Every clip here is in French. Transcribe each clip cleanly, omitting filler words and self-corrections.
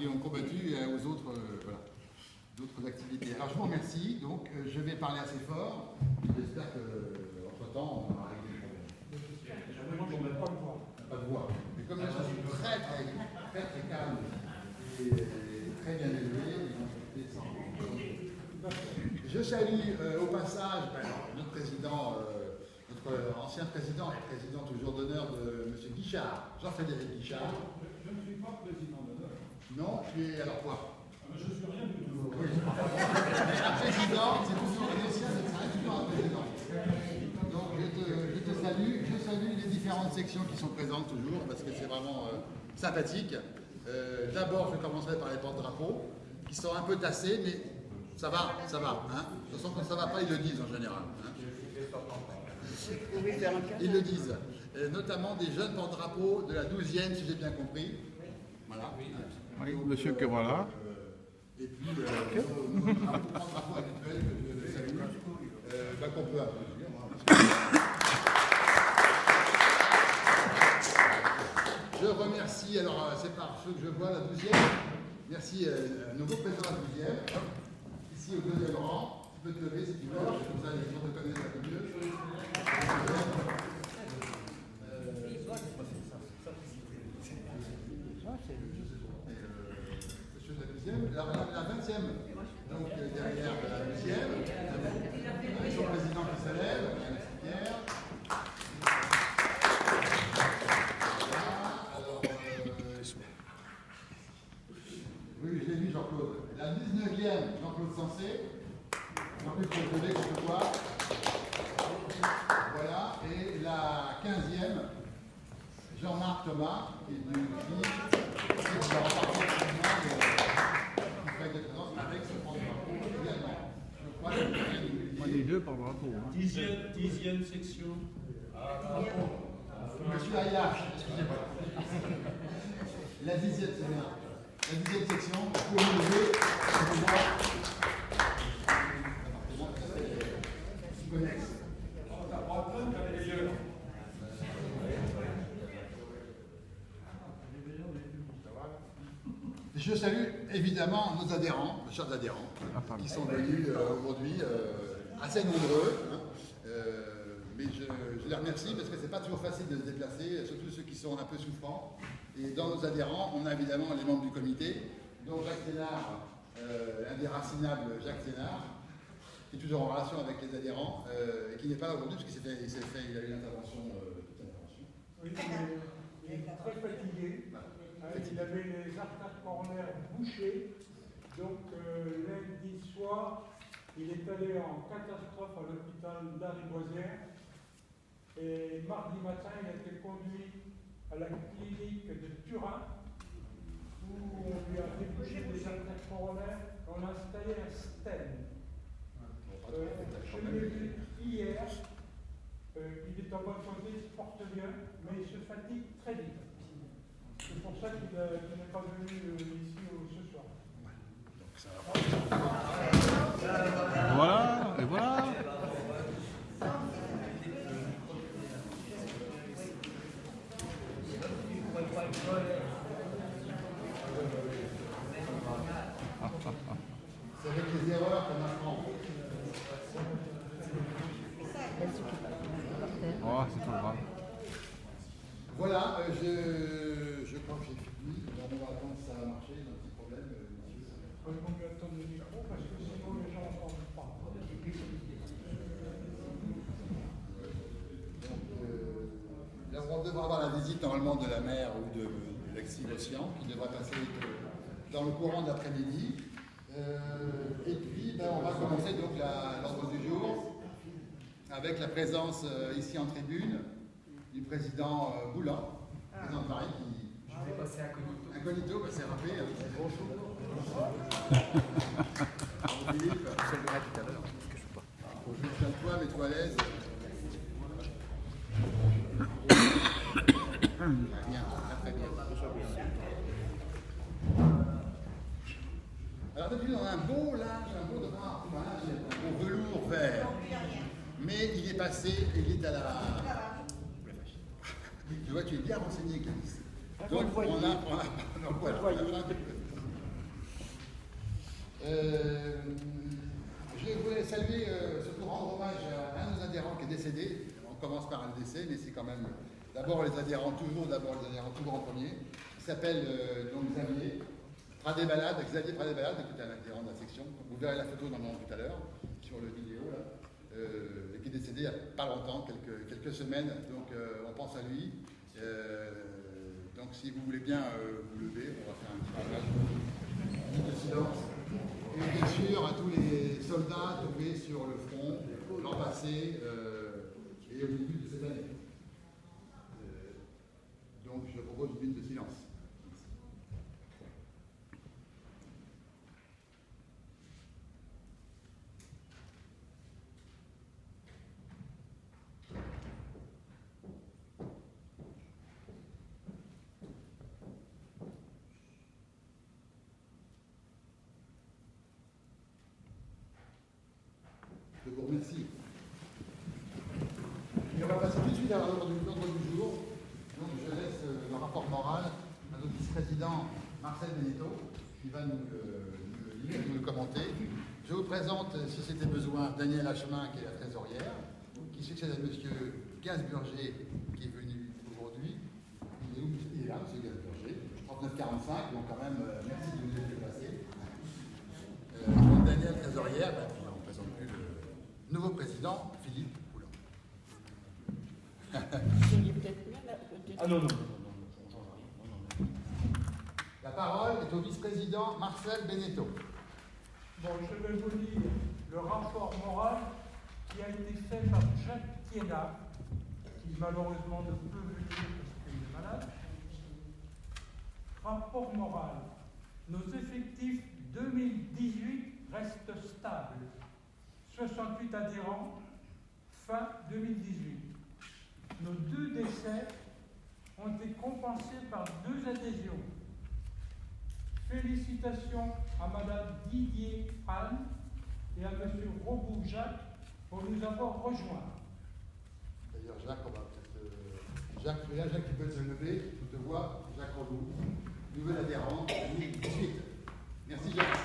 qui ont combattu aux autres, voilà, d'autres activités. Alors je vous remercie, donc je vais parler assez fort, j'espère qu'entre-temps on aura réglé le problème. On n'a pas de voix. Mais comme les gens sont très calmes et très bien élevés, je salue au passage notre président, notre ancien président et président toujours d'honneur de M. Guichard, Jean-Frédéric Guichard. Je ne suis pas président d'honneur. Non, tu es alors quoi? Je suis rien du tout. Oui. Un président, c'est toujours un ancien, ça reste toujours un président. Donc je salue les différentes sections qui sont présentes toujours, parce que c'est vraiment sympathique. D'abord, je commencerai par les porte-drapeaux, qui sont un peu tassés, mais ça va. Hein. De toute façon, quand ça ne va pas, ils le disent en général. Hein. Ils le disent. Notamment des jeunes porte-drapeaux de la 12e, si j'ai bien compris. Voilà. Oui, monsieur que voilà. Et puis, nos porte-drapeaux habituels que je salue, qu'on peut applaudir. Je remercie, alors c'est par ceux que je vois, la 12e. Merci à nouveau président de la 12e. Ici au deuxième rang. Tu peux te lever si tu veux, comme ça les gens te connaissent un peu mieux. Monsieur de la 12e, la 20e, donc derrière la 12e, son président qui se lève, Pierre. Oui, je l'ai vu, Jean-Claude. La 19e, Jean-Claude Sensé. Jean-Claude Sensé, que je vois. Voilà. Et la 15e, Jean-Marc Thomas, qui est venu ici, qui va repartir avec ce porte-drapeau également. Je crois que Les deux porte-drapeaux. 10e section. Monsieur Ayache, excusez-moi. La 10e, c'est bien. La 10e section, pour nous lever, je salue évidemment nos adhérents, nos chers adhérents, qui sont venus aujourd'hui assez nombreux. Hein, mais je les remercie parce que c'est pas toujours facile de se déplacer, surtout ceux qui sont un peu souffrants. Et dans nos adhérents, on a évidemment les membres du comité, dont Jacques Thénard, indéracinable Jacques Thénard, qui est toujours en relation avec les adhérents, et qui n'est pas là aujourd'hui parce qu'il il a eu l'intervention, toute l'intervention. Oui, il est très fatigué. Il avait les artères coronaires bouchées. Donc lundi soir, il est allé en catastrophe à l'hôpital d'Ariboisière. Et mardi matin, il a été conduit à la clinique de Turin, où on lui a débouché des artères coronaires, on a installé un stent. Je l'ai vu hier, il est en bonne santé, il se porte bien, mais il se fatigue très vite. C'est pour ça qu'il n'est pas venu ici ce soir. Voilà, et voilà. C'est avec les erreurs qu'on apprend. Oh, c'est pas grave. Voilà, je crois que j'ai fini. On va attendre si ça va marcher, il y a un petit problème. Il faut lui attendre le micro parce que sinon les gens n'entendent pas. Là, on devra avoir la visite normalement de la mer ou de l'Exil-Océan qui devrait passer dans le courant de l'après-midi. Et puis, on va commencer donc l'ordre du jour avec la présence ici en tribune du président Boulan, président de Paris, qui... Je vais passer incognito, c'est rappelé. Bonjour. Philippe. Je le verrai tout à l'heure, parce que je ne peux pas. Bonjour, tiens-toi, mets-toi à l'aise. Bien, très bien. Alors d'habitude on a un beau linge, un beau drap, un beau velours vert. Mais il est passé, il est à la... Tu vois, tu es bien renseigné, Clénis. Donc on a... Je voulais saluer, surtout rendre hommage à un de nos adhérents qui est décédé. On commence par un décès, mais c'est quand même d'abord les adhérents, toujours en premier. Il s'appelle donc Xavier Pradé-Balade, qui est un adhérent de la section. Vous verrez la photo normalement tout à l'heure sur le vidéo là, et qui est décédé il n'y a pas longtemps, quelques semaines. Donc on pense à lui. Donc si vous voulez bien vous lever, on va faire un petit passage de silence. Et bien sûr à tous les soldats tombés sur le front l'an passé et au début de cette année. Donc je propose une minute de silence. Je vous remercie. Et on va passer tout de suite à l'ordre du jour. Donc je laisse le rapport moral à notre vice-président Marcel Beneteau, qui va nous le lire, nous le commenter. Je vous présente, si c'était besoin, Daniel Hachemin, qui est la trésorière, qui succède à M. Gainsburger, qui est venu aujourd'hui. Il est là, M. Gainsburger, 3945, donc quand même, merci de nous être déplacés. Daniel, trésorière, puis on ne présente plus le nouveau président, Philippe Poulin. Ah non. La parole est au vice-président Marcel Beneteau. Bon, je vais vous lire le rapport moral qui a été fait par Jacques Thiénat, qui malheureusement ne peut venir parce qu'il est malade. Rapport moral. Nos effectifs 2018 restent stables. 68 adhérents, fin 2018. Nos 2 décès ont été compensés par 2 adhésions. Félicitations à Madame Didier Anne et à Monsieur Robou Jacques pour nous avoir rejoints. D'ailleurs, Jacques, on va peut-être. Jacques, tu peux se lever, je te vois, Jacques Robou, nouvel adhérent, 2018. Merci Jacques.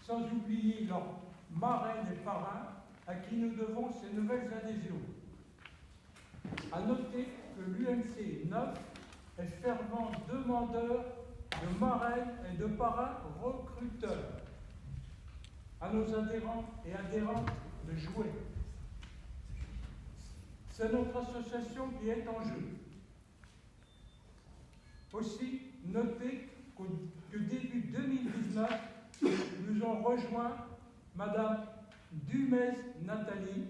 Sans oublier leurs marraines et parrains à qui nous devons ces nouvelles adhésions. À noter que l'UMC 9 est fervent demandeur de marraines et de parrains recruteurs. À nos adhérents et adhérentes de jouer. C'est notre association qui est en jeu. Aussi, notez que début 2019, nous ont rejoint Madame Dumez Nathalie,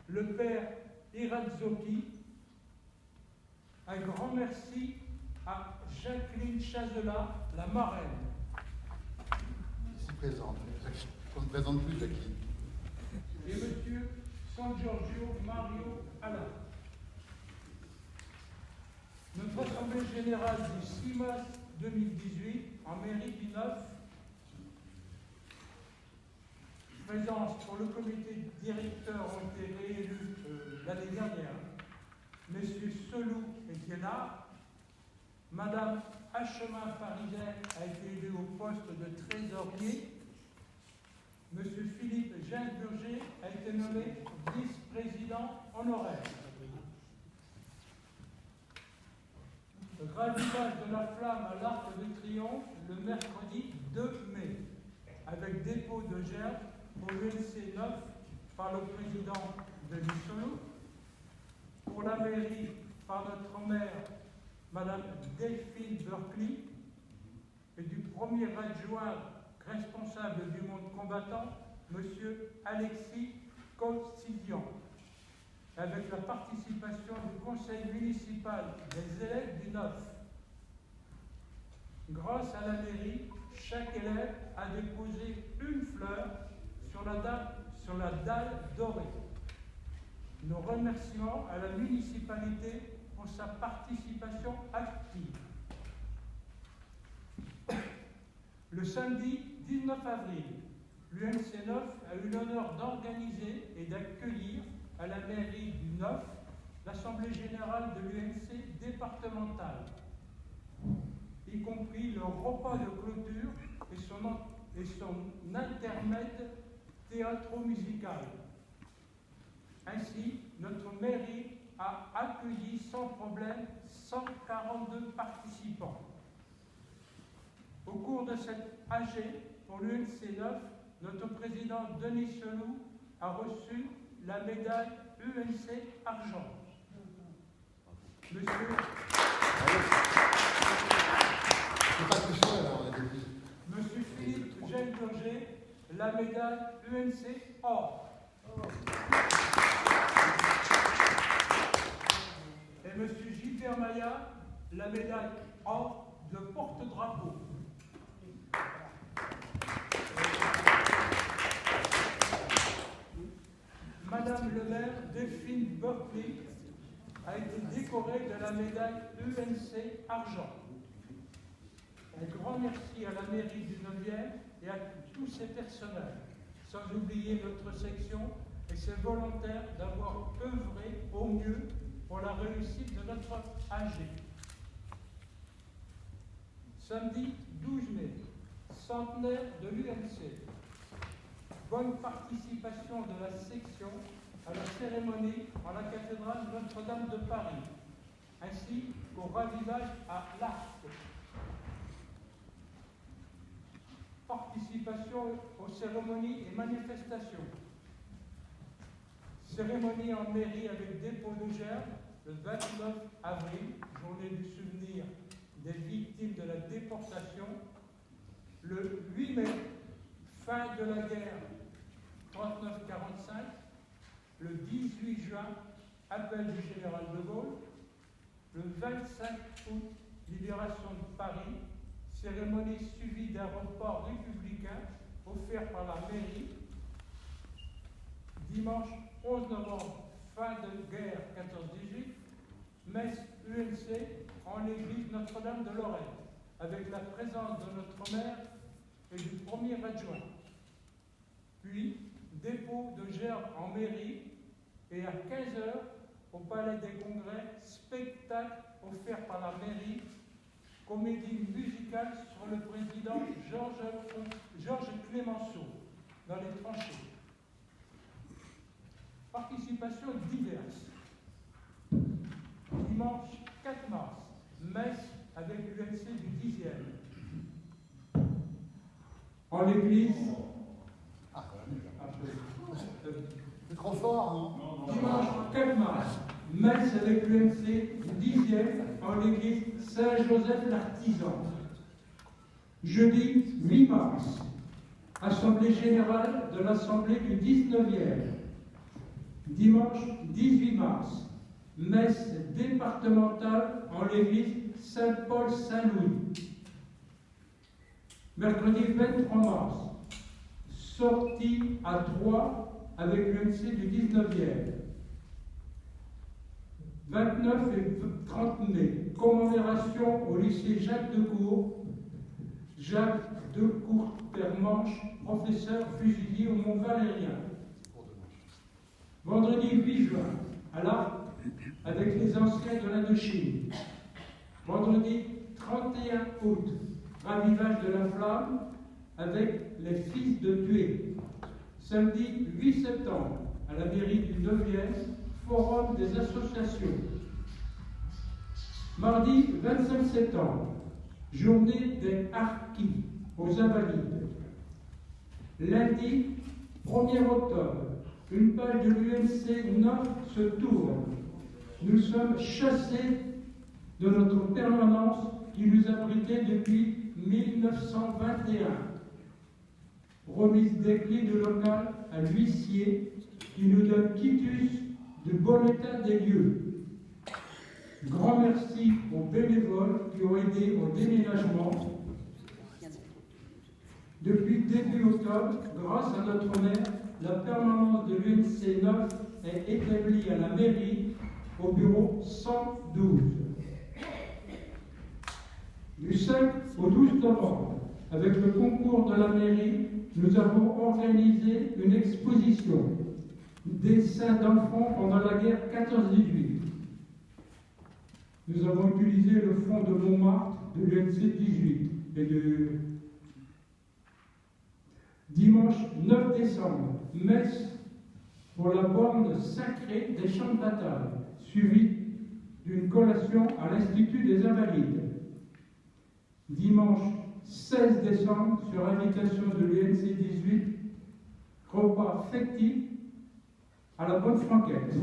le père Irazzoki. Un grand merci à Jacqueline Chazela, la marraine. Ici présente. On ne présente plus Jacqueline. Et Monsieur San Giorgio Mario Alla. Notre Assemblée Générale du 6 mars 2018, en mairie du 9, présence pour le comité directeur ont été réélus l'année dernière. Monsieur Solou était là. Madame Hachemin Pariset a été élue au poste de trésorier. Monsieur Philippe Gainsburger a été nommé vice-président honoraire. Ravivage de la flamme à l'Arc de Triomphe le mercredi 2 mai, avec dépôt de gerbes pour l'UNC 9 par le président Denis Solou, pour la mairie par notre maire, Madame Delphine Berkeley, et du premier adjoint responsable du monde combattant, Monsieur Alexis Cossidian, avec la participation du conseil municipal des élèves du 9. Grâce à la mairie, chaque élève a déposé une fleur sur la dalle dorée. Nos remerciements à la municipalité pour sa participation active. Le samedi 19 avril, l'UMC 9 a eu l'honneur d'organiser et d'accueillir à la mairie du 9 l'Assemblée générale de l'UNC départementale, y compris le repas de clôture et son intermède théâtro-musical. Ainsi, notre mairie a accueilli sans problème 142 participants. Au cours de cette AG, pour l'UNC 9, notre président Denis Selou a reçu la médaille UNC Argent. Monsieur Philippe Gelburger, la médaille UNC Or. Et monsieur Gilbert Maillat, la médaille Or de porte-drapeau. Madame le maire Delphine Berkeley a été décorée de la médaille UNC Argent. Un grand merci à la mairie du 9e et à tous ses personnels, sans oublier notre section et ses volontaires d'avoir œuvré au mieux pour la réussite de notre AG. Samedi 12 mai, centenaire de l'UNC. Bonne participation de la section à la cérémonie en la cathédrale Notre-Dame de Paris, ainsi qu'au ravivage à l'Arc. Participation aux cérémonies et manifestations. Cérémonie en mairie avec dépôt de gerbe le 29 avril, journée du souvenir des victimes de la déportation. Le 8 mai, fin de la guerre 39-45. Le 18 juin, appel du général de Gaulle. Le 25 août, libération de Paris. Cérémonie suivie d'un repas républicain offert par la mairie. Dimanche 11 novembre, fin de guerre 14-18, messe UNC en l'église Notre-Dame de Lorraine, avec la présence de notre maire et du premier adjoint. Puis, dépôt de gerbe en mairie et à 15h, au Palais des Congrès, spectacle offert par la mairie, comédie musicale sur le président Georges Clemenceau dans les tranchées. Participation diverses. Dimanche 4 mars, messe avec l'UNC du 10e. En l'église. C'est trop fort, non? Dimanche 4 mars, messe avec l'UNC du 10e en l'église Saint-Joseph l'Artisan. Jeudi 8 mars, assemblée générale de l'Assemblée du 19e. Dimanche 18 mars, messe départementale en l'église Saint-Paul-Saint-Louis. Mercredi 23 mars, sortie à Troyes avec l'UNC du 19e. 29 et 30 mai, commémoration au lycée Jacques Decour. Jacques Decour-Termanche, professeur fusillé au Mont-Valérien. Vendredi 8 juin, à l'Arc, avec les anciens de l'Indochine. Vendredi 31 août, ravivage de la flamme avec les fils de tués. Samedi 8 septembre, à la mairie du 9e, forum des associations. Mardi 25 septembre, journée des harkis aux Invalides. Lundi 1er octobre, une page de l'UNC 9 se tourne. Nous sommes chassés de notre permanence qui nous abritait depuis 1921. Remise des clés de local à l'huissier qui nous donne quitus de bon état des lieux. Grand merci aux bénévoles qui ont aidé au déménagement. Depuis début octobre, grâce à notre maire, la permanence de l'UNC 9 est établie à la mairie au bureau 112. Du 5 au 12 novembre, avec le concours de la mairie, nous avons organisé une exposition dessins d'enfants pendant la guerre 14-18. Nous avons utilisé le fonds de Montmartre de l'UNC 18 et de dimanche 9 décembre, messe pour la borne sacrée des champs de bataille, suivie d'une collation à l'Institut des Invalides. Dimanche 16 décembre, sur invitation de l'UNC 18, repas festif à la Bonne Franquette.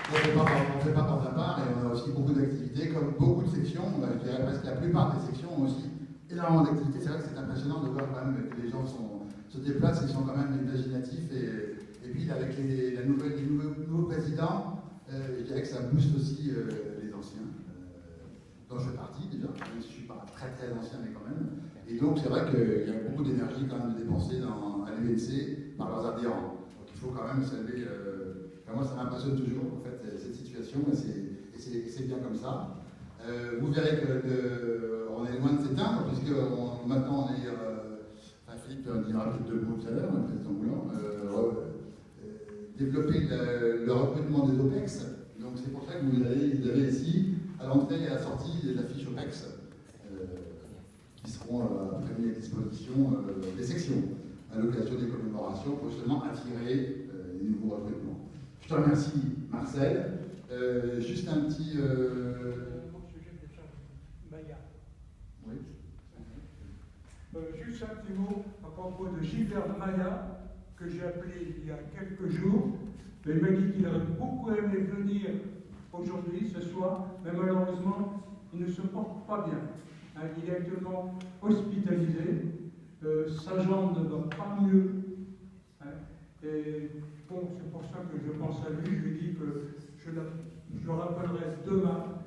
On ne fait pas porte à part et on a aussi beaucoup d'activités, comme beaucoup de sections. Je dirais presque la plupart des sections ont aussi énormément d'activités. C'est vrai que c'est impressionnant de voir quand même que les gens se déplacent et sont quand même imaginatifs. Et puis avec les nouveaux présidents, je dirais que ça booste aussi les anciens, dont je fais partie déjà. Je ne suis pas très très ancien, mais quand même. Et donc c'est vrai qu'il y a beaucoup d'énergie quand même dépensée à l'UNC par leurs adhérents. Donc il faut quand même saluer. Moi, ça m'impressionne toujours, en fait, cette situation, et c'est bien comme ça. Vous verrez qu'on est loin de s'éteindre, puisque maintenant on est. Philippe dira peut-être deux mots tout à l'heure, le président Boulan, développer le recrutement des OPEX. Donc c'est pour ça que vous avez ici, à l'entrée et à la sortie, des affiches OPEX qui seront mis à disposition des sections à l'occasion des commémorations pour justement attirer les nouveaux recrutements. Je te remercie, Marcel. Juste un petit. Oui. Juste un petit mot à propos de Gilbert Maya, que j'ai appelé il y a quelques jours. Il m'a dit qu'il aurait beaucoup aimé venir aujourd'hui, ce soir, mais malheureusement, il ne se porte pas bien. Il est actuellement hospitalisé. Sa jambe ne va pas mieux. Et bon, c'est pour ça que je pense à lui. Je lui dis que je le rappellerai demain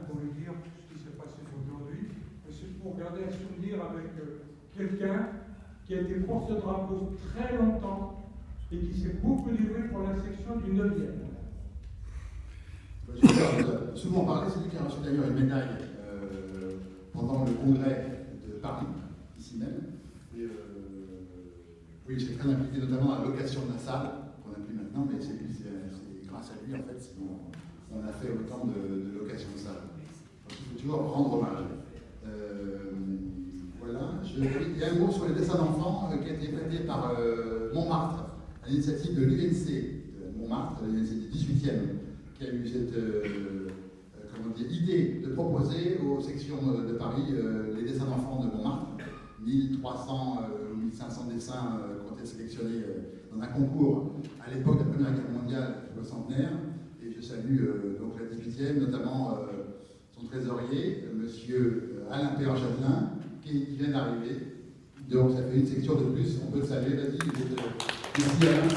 pour lui dire ce qui s'est passé aujourd'hui. Et c'est pour garder un souvenir avec quelqu'un qui a été porte-drapeau très longtemps et qui s'est beaucoup livré pour la section du 9e. Je vais souvent parlé, c'est lui qui a reçu d'ailleurs une médaille pendant le congrès de Paris, ici même. Et, oui, c'est très impliqué notamment dans la location de la salle, qu'on n'a plus maintenant, mais c'est grâce à lui, en fait, sinon on a fait autant de location de salle. Donc il faut toujours rendre hommage. Voilà. Il y a un mot sur les dessins d'enfants qui a été prêté par Montmartre, à l'initiative de l'UNC Montmartre, l'UNC du 18e, qui a eu cette idée de proposer aux sections de Paris les dessins d'enfants de Montmartre. 1300 ou 1500 dessins qui ont été sélectionnés dans un concours à l'époque de la Première Guerre mondiale, au centenaire. Et je salue donc la 18e, notamment son trésorier, monsieur Alain Péan-Châtelain, qui vient d'arriver. Donc ça fait une section de plus, on peut le saluer, vas-y. Merci Alain.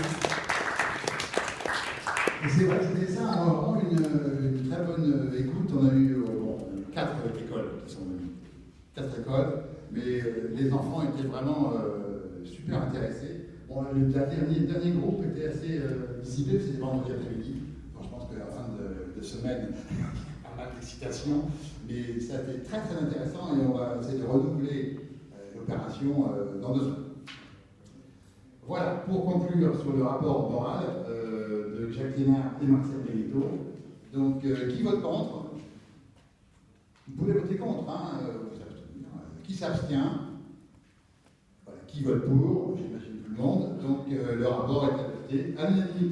Et c'est vrai que ces dessins ont vraiment une très bonne écoute. On a eu 4 écoles qui sont venues. 4 écoles. Mais les enfants étaient vraiment super intéressés. Bon, le dernier groupe était assez dissipé, c'était vendredi après-midi. Bon, je pense qu'à la fin de semaine, pas mal d'excitation. Mais ça a été très très intéressant et on va essayer de renouveler l'opération dans 2 ans. Voilà, pour conclure sur le rapport moral de Jacques Thénard et Marcel Benito. Donc, qui vote contre? Vous pouvez voter contre, hein, qui s'abstient, voilà, qui vote pour, j'imagine tout le monde, donc le rapport est adopté à l'unanimité.